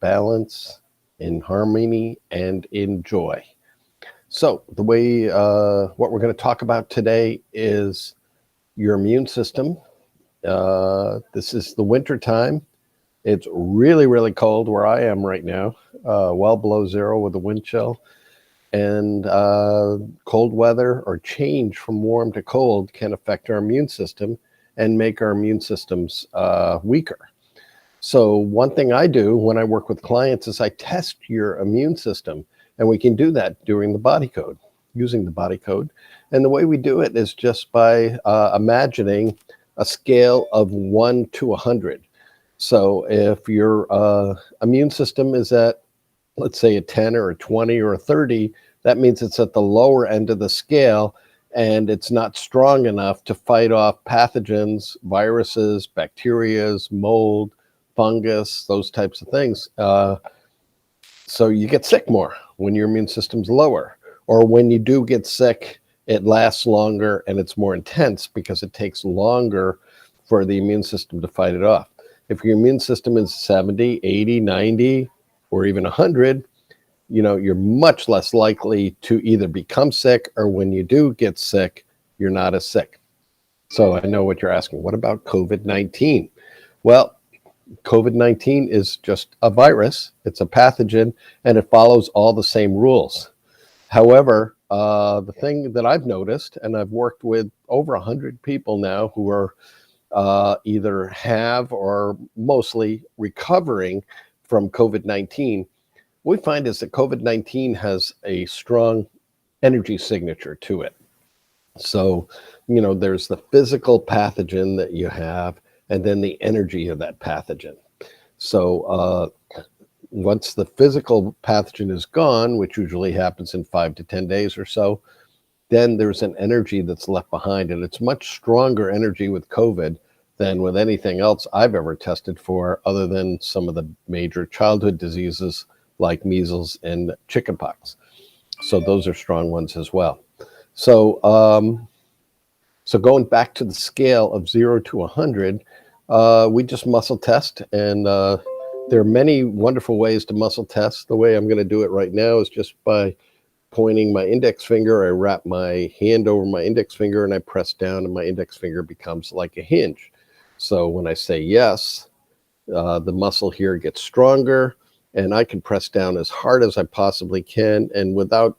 balance, in harmony, and in joy. So the way what we're going to talk about today is your immune system. This is the winter time. It's really, really cold where I am right now, well below zero with a wind chill. And cold weather or change from warm to cold can affect our immune system and make our immune systems weaker. So one thing I do when I work with clients is I test your immune system, and we can do that during the body code, using the body code. And the way we do it is just by imagining a scale of 1 to 100. So if your immune system is at, let's say, a 10 or a 20 or a 30, that means it's at the lower end of the scale and it's not strong enough to fight off pathogens, viruses, bacterias, mold, fungus, those types of things. So you get sick more when your immune system's lower, or when you do get sick, it lasts longer and it's more intense because it takes longer for the immune system to fight it off. If your immune system is 70, 80, 90, or even 100, you're much less likely to either become sick, or when you do get sick, you're not as sick. So I know what you're asking. What about COVID-19? Well, COVID-19 is just a virus. It's a pathogen, and it follows all the same rules. However, the thing that I've noticed, and I've worked with over 100 people now who are either have or mostly recovering from COVID-19, what we find is that COVID-19 has a strong energy signature to it. So, there's the physical pathogen that you have, and then the energy of that pathogen. So once the physical pathogen is gone, which usually happens in 5 to 10 days or so, then there's an energy that's left behind. And it's much stronger energy with COVID than with anything else I've ever tested for, other than some of the major childhood diseases like measles and chickenpox. So those are strong ones as well. So so going back to the scale of 0 to 100, we just muscle test, and there are many wonderful ways to muscle test. The way I'm going to do it right now is just by pointing my index finger. I wrap my hand over my index finger and I press down, and my index finger becomes like a hinge. So when I say yes, the muscle here gets stronger, and I can press down as hard as I possibly can, and without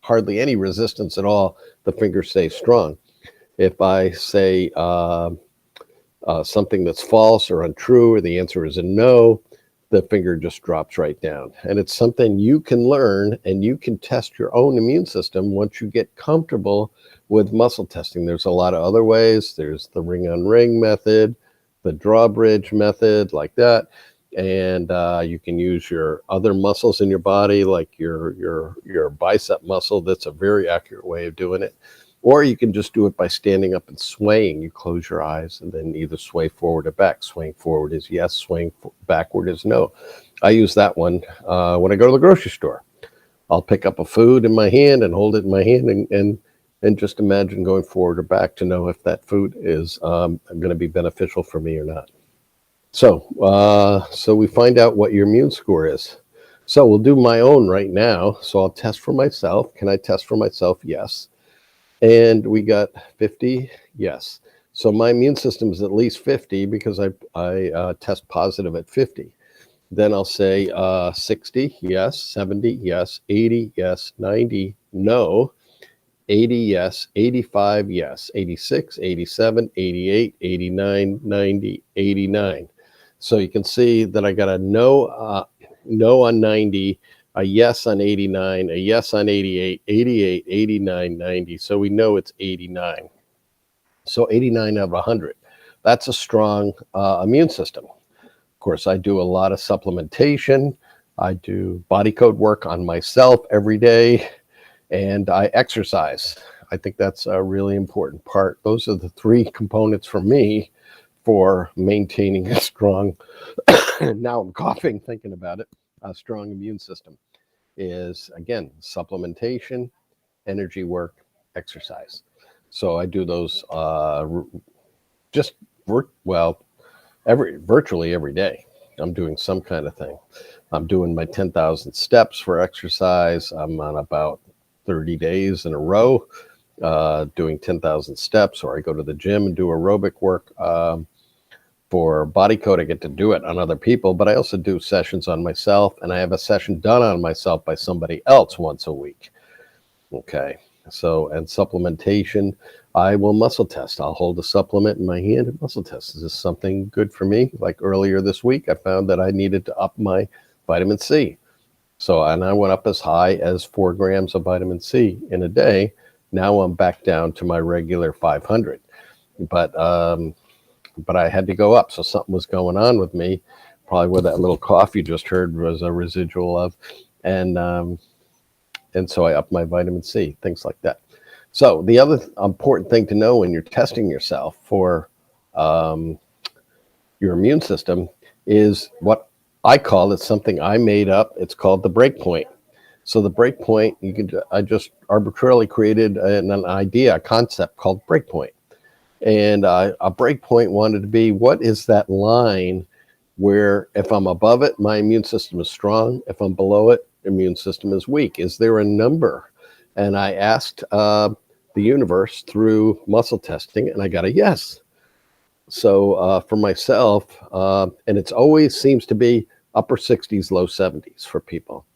hardly any resistance at all, the finger stays strong. If I say something that's false or untrue, or the answer is a no, the finger just drops right down. And it's something you can learn, and you can test your own immune system once you get comfortable with muscle testing. There's a lot of other ways. There's the ring on ring method, the drawbridge method, like that. And you can use your other muscles in your body, like your bicep muscle. That's a very accurate way of doing it. Or you can just do it by standing up and swaying. You close your eyes and then either sway forward or back. Swaying forward is yes, swaying backward is no. I use that one when I go to the grocery store. I'll pick up a food in my hand and hold it in my hand and just imagine going forward or back to know if that food is going to be beneficial for me or not. So we find out what your immune score is. So we'll do my own right now. So I'll test for myself. Can I test for myself? Yes. And we got 50. Yes. So my immune system is at least 50 because I test positive at 50. Then I'll say 60. Yes. 70. Yes. 80. Yes. 90. No. 80. Yes. 85. Yes. 86. 87. 88. 89. 90. 89. So you can see that I got a no on 90, a yes on 89, a yes on 88, 88, 89, 90. So we know it's 89. So 89 out of 100. That's a strong immune system. Of course, I do a lot of supplementation. I do body code work on myself every day, and I exercise. I think that's a really important part. Those are the three components for me for maintaining a strong, now I'm coughing thinking about it, a strong immune system is, again, supplementation, energy work, exercise. So I do those virtually every day. I'm doing some kind of thing. I'm doing my 10,000 steps for exercise. I'm on about 30 days in a row doing 10,000 steps, or I go to the gym and do aerobic work. For body code, I get to do it on other people, but I also do sessions on myself, and I have a session done on myself by somebody else once a week. Okay. So, and supplementation, I will muscle test. I'll hold a supplement in my hand and muscle test. Is this something good for me? Like earlier this week, I found that I needed to up my vitamin C. So, and I went up as high as 4 grams of vitamin C in a day. Now I'm back down to my regular 500. But I had to go up. So something was going on with me, probably where that little cough you just heard was a residual of. And so I upped my vitamin C, things like that. So the other important thing to know when you're testing yourself for your immune system is what I call it, something I made up. It's called the break point. So the break point, I just arbitrarily created an idea, a concept called break point. And a break point wanted to be, what is that line where if I'm above it, my immune system is strong. If I'm below it, immune system is weak. Is there a number? And I asked the universe through muscle testing, and I got a yes. So for myself, and it's always seems to be upper 60s, low 70s for people.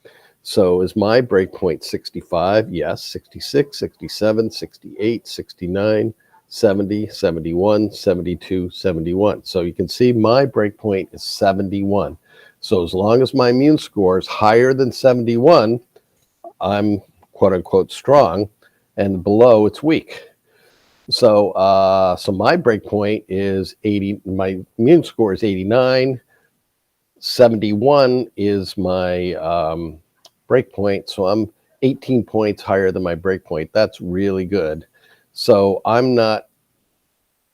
So is my break point 65? Yes. 66, 67, 68, 69, 70, 71, 72, 71. So you can see my break point is 71. So as long as my immune score is higher than 71, I'm quote unquote strong, and below it's weak. So so my break point is 80. My immune score is 89. 71 is my break point. So I'm 18 points higher than my break point. That's really good. So I'm not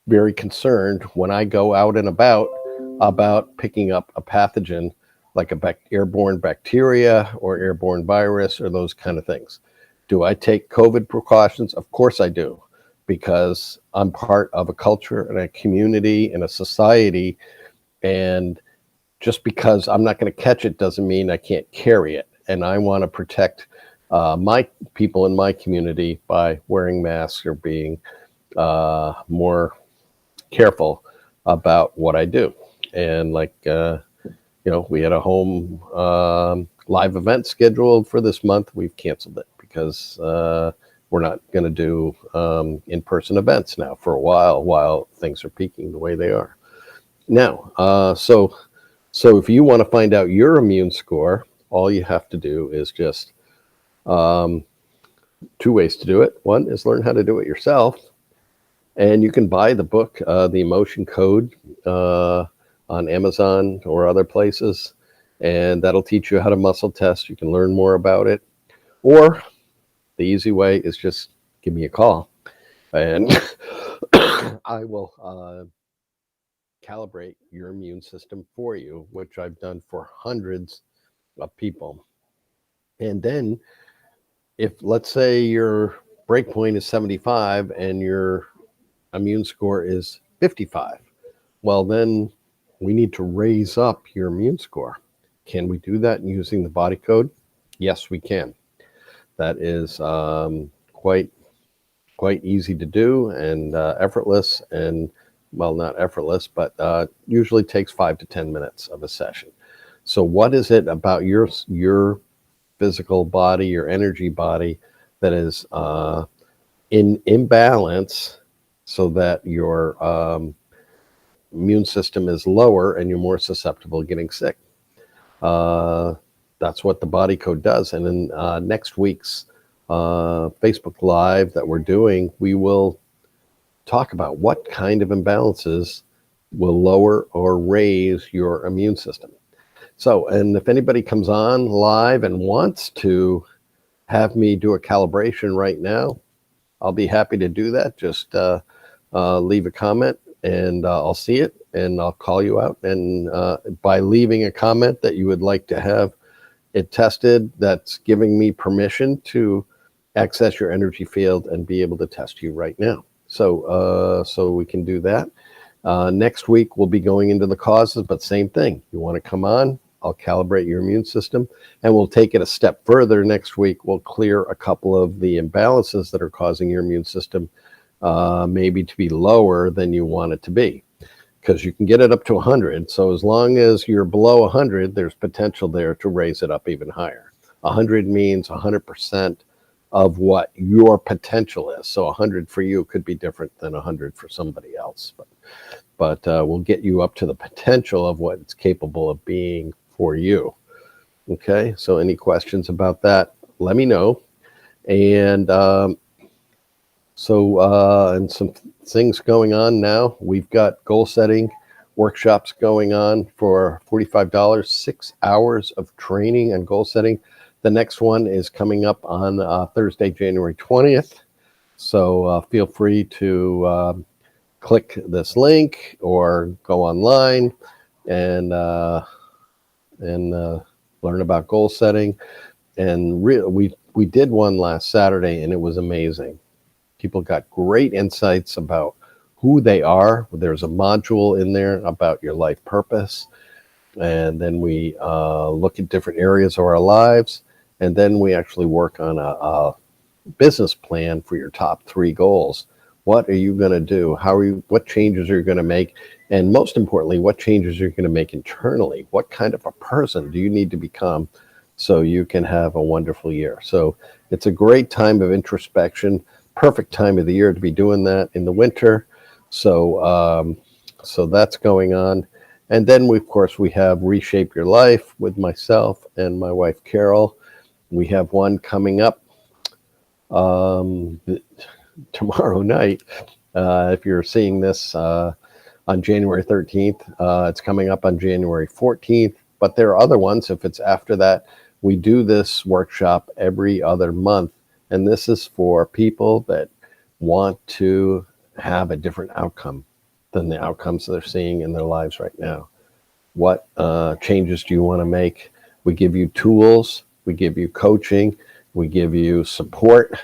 very concerned when I go out and about picking up a pathogen like a airborne bacteria or airborne virus or those kind of things. Do I take COVID precautions? Of course I do, because I'm part of a culture and a community and a society. And just because I'm not going to catch it doesn't mean I can't carry it. And I want to protect my people in my community by wearing masks or being more careful about what I do. And like, we had a home live event scheduled for this month. We've canceled it because we're not going to do in-person events now for a while things are peaking the way they are now. So if you want to find out your immune score, all you have to do is just 2 ways to do it. One is learn how to do it yourself. And you can buy the book, The Emotion Code, on Amazon or other places. And that'll teach you how to muscle test. You can learn more about it. Or the easy way is just give me a call. And I will calibrate your immune system for you, which I've done for hundreds of people. And then if, let's say, your break point is 75 and your immune score is 55, well, then we need to raise up your immune score. Can we do that using the body code? Yes, we can. That is quite easy to do and effortless, and well, not effortless, but usually takes 5 to 10 minutes of a session. So what is it about your physical body, your energy body, that is in imbalance so that your immune system is lower and you're more susceptible to getting sick? That's what the body code does. And in next week's Facebook Live that we're doing, we will talk about what kind of imbalances will lower or raise your immune system. So, and if anybody comes on live and wants to have me do a calibration right now, I'll be happy to do that. Just leave a comment and I'll see it and I'll call you out. And by leaving a comment that you would like to have it tested, that's giving me permission to access your energy field and be able to test you right now. So we can do that. Next week, we'll be going into the causes, but same thing. You want to come on, I'll calibrate your immune system, and we'll take it a step further. Next week, we'll clear a couple of the imbalances that are causing your immune system maybe to be lower than you want it to be, because you can get it up to 100. So as long as you're below 100, there's potential there to raise it up even higher. 100 means 100% of what your potential is. So 100 for you could be different than 100 for somebody else. But we'll get you up to the potential of what it's capable of being for you. Okay, so any questions about that, let me know. And and some things going on now. We've got goal setting workshops going on for $45, 6 hours of training and goal setting. The next one is coming up on Thursday, January 20th. So feel free to click this link or go online and learn about goal setting. And we did one last Saturday, and it was amazing. People got great insights about who they are. There's a module in there about your life purpose. And then we look at different areas of our lives. And then we actually work on a business plan for your top 3 goals. What are you going to do? What changes are you going to make? And most importantly, what changes are you going to make internally? What kind of a person do you need to become so you can have a wonderful year? So it's a great time of introspection, perfect time of the year to be doing that in the winter. So that's going on. And then of course we have Reshape Your Life with myself and my wife, Carol. We have one coming up tomorrow night. If you're seeing this on January 13th, it's coming up on January 14th. But there are other ones. If it's after that, we do this workshop every other month. And this is for people that want to have a different outcome than the outcomes they're seeing in their lives right now. What changes do you want to make? We give you tools, we give you coaching, we give you support,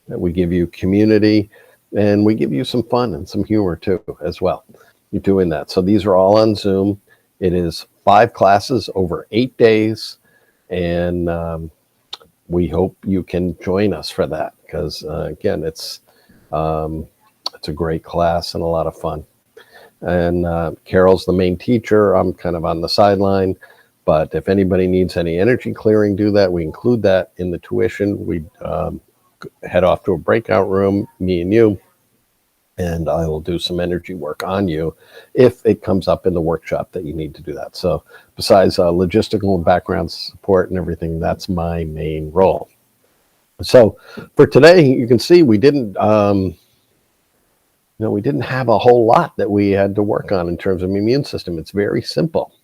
we give you community, and we give you some fun and some humor too as well. You're doing that. So these are all on Zoom. It is 5 classes over 8 days, and we hope you can join us for that, because again, it's a great class and a lot of fun. And Carol's the main teacher. I'm kind of on the sideline, but if anybody needs any energy clearing, do that. We include that in the tuition. We head off to a breakout room, me and you, and I will do some energy work on you if it comes up in the workshop that you need to do that. So besides logistical and background support and everything, that's my main role. So for today, you can see we didn't have a whole lot that we had to work on in terms of the immune system. It's very simple.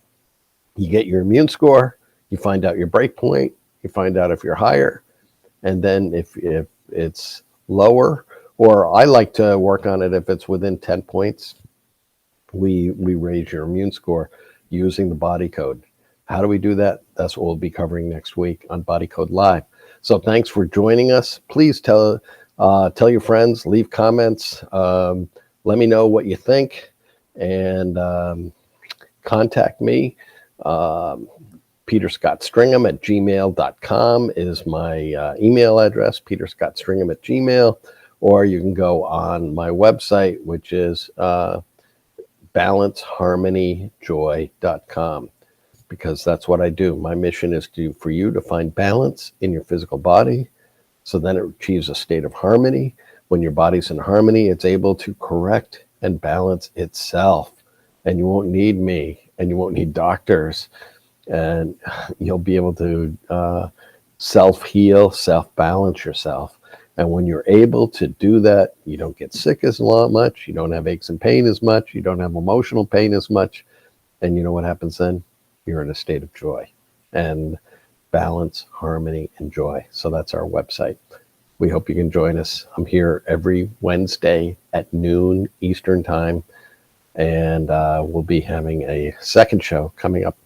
You get your immune score, you find out your break point, you find out if you're higher, and then if it's lower, or I like to work on it if it's within 10 points, we raise your immune score using the body code. How do we do that? That's what we'll be covering next week on Body Code Live. So thanks for joining us. Please tell your friends, leave comments, let me know what you think, and contact me. peterscottstringham@gmail.com is my email address, peterscottstringham@gmail, or you can go on my website, which is balanceharmonyjoy.com, because that's what I do. My mission is for you to find balance in your physical body, so then it achieves a state of harmony. When your body's in harmony, it's able to correct and balance itself. And you won't need me, and you won't need doctors, and you'll be able to self-heal, self-balance yourself. And when you're able to do that, you don't get sick as much, you don't have aches and pain as much, you don't have emotional pain as much. And you know what happens then? You're in a state of joy and balance, harmony, and joy. So that's our website. We hope you can join us. I'm here every Wednesday at noon Eastern time. And we'll be having a second show coming up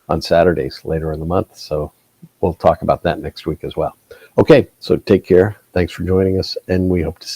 on Saturdays later in the month. So we'll talk about that next week as well. Okay, so take care. Thanks for joining us, and we hope to see you.